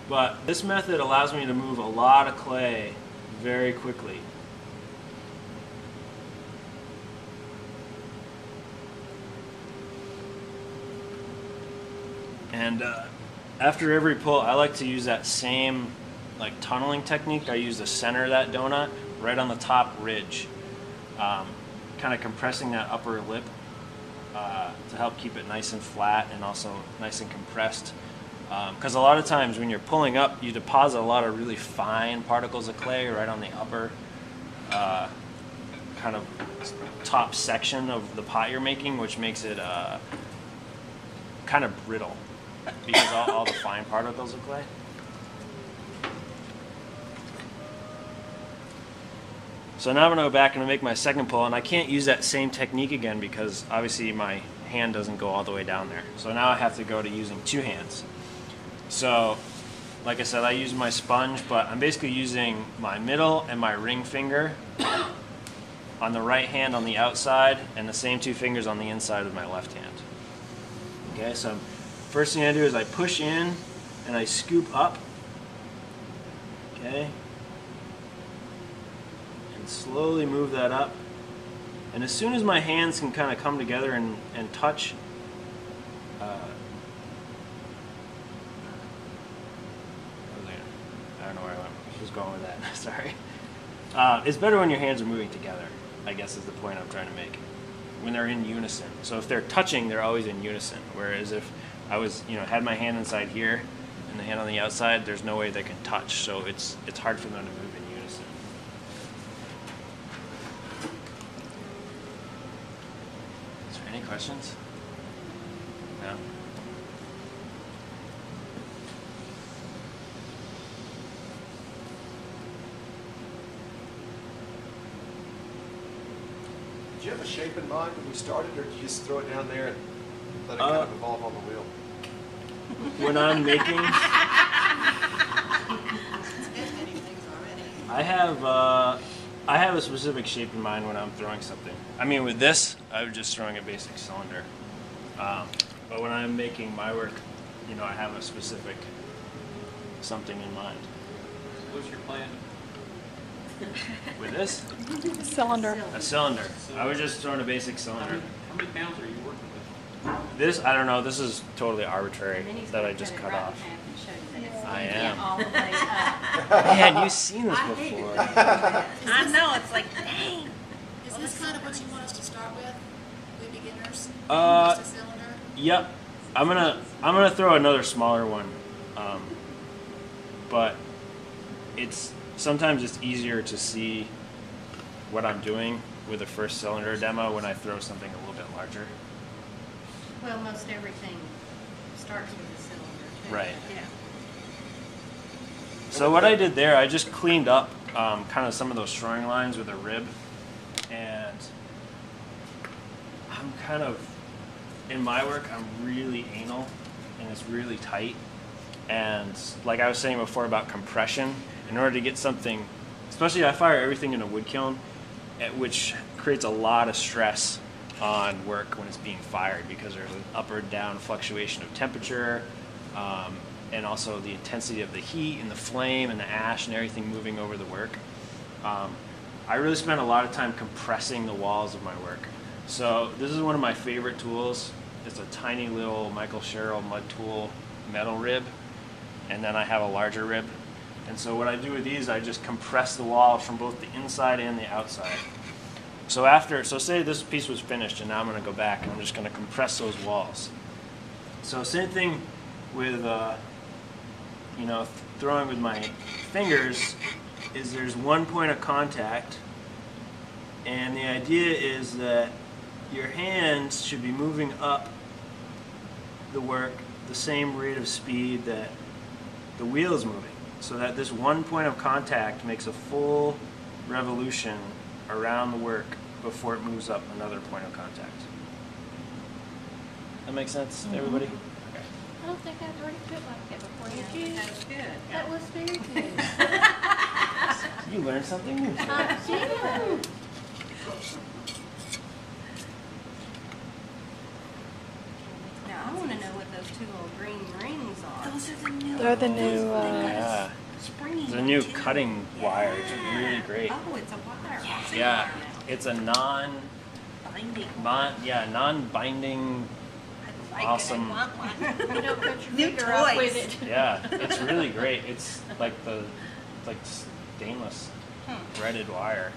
But this method allows me to move a lot of clay very quickly. And after every pull, I like to use that same like tunneling technique. I use the center of that donut right on the top ridge, kind of compressing that upper lip to help keep it nice and flat and also nice and compressed. Because a lot of times when you're pulling up, you deposit a lot of really fine particles of clay right on the upper kind of top section of the pot you're making, which makes it kind of brittle because all the fine particles of clay. So now I'm going to go back and make my second pull, and I can't use that same technique again because obviously my hand doesn't go all the way down there. So now I have to go to using two hands. So like I said, I use my sponge, but I'm basically using my middle and my ring finger on the right hand on the outside and the same two fingers on the inside of my left hand. Okay, so first thing I do is I push in and I scoop up. Okay. Slowly move that up, and as soon as my hands can kind of come together and touch, I don't know where I was going with that. Sorry. It's better when your hands are moving together, I guess is the point I'm trying to make. When they're in unison. So if they're touching, they're always in unison. Whereas if I was, had my hand inside here and the hand on the outside, there's no way they can touch. So it's hard for them to move in unison. Any questions? No? Did you have a shape in mind when you started, or did you just throw it down there and let it kind of evolve on the wheel? When I'm making, I have a specific shape in mind when I'm throwing something. I mean, with this, I was just throwing a basic cylinder. But when I'm making my work, I have a specific something in mind. What's your plan? With this? A cylinder. A cylinder. I was just throwing a basic cylinder. How many pounds are you working with? This, I don't know. This is totally arbitrary that I just cut off. I am. Man, you've seen this before. I know, it's like, dang. Is this kind of what you want us to start with beginners? Just a cylinder? Yep. I'm gonna throw another smaller one. But sometimes it's easier to see what I'm doing with the first cylinder demo when I throw something a little bit larger. Well, most everything starts with a cylinder, too. Right. Yeah. So what I did there, I just cleaned up kind of some of those shoring lines with a rib, and I'm kind of, in my work, I'm really anal, and it's really tight, and like I was saying before about compression, in order to get something, especially I fire everything in a wood kiln, which creates a lot of stress on work when it's being fired because there's an up or down fluctuation of temperature, and also the intensity of the heat and the flame and the ash and everything moving over the work. I really spent a lot of time compressing the walls of my work. So this is one of my favorite tools. It's a tiny little Michael Sherrill mud tool metal rib, and then I have a larger rib. And so what I do with these, I just compress the walls from both the inside and the outside. So say this piece was finished, and now I'm going to go back and I'm just going to compress those walls. So same thing with throwing with my fingers, is there's one point of contact, and the idea is that your hands should be moving up the work the same rate of speed that the wheel is moving, so that this one point of contact makes a full revolution around the work before it moves up another point of contact. That makes sense to everybody? Okay. I don't think I've heard it put like that before. Yeah, Did you? that was good. That was very good. You learned something new. I did. Now, I want to know what those two little green rings are. Those are the new. They're the new, Yeah. Springy. It's a new too. cutting wire. It's really great. Oh, it's a wire. It's a Yeah, wire now. it's a Binding. non-binding. I like Awesome. it. I want one. You don't cut your New finger off with toys. it. Yeah, it's really great. It's like stainless threaded wire.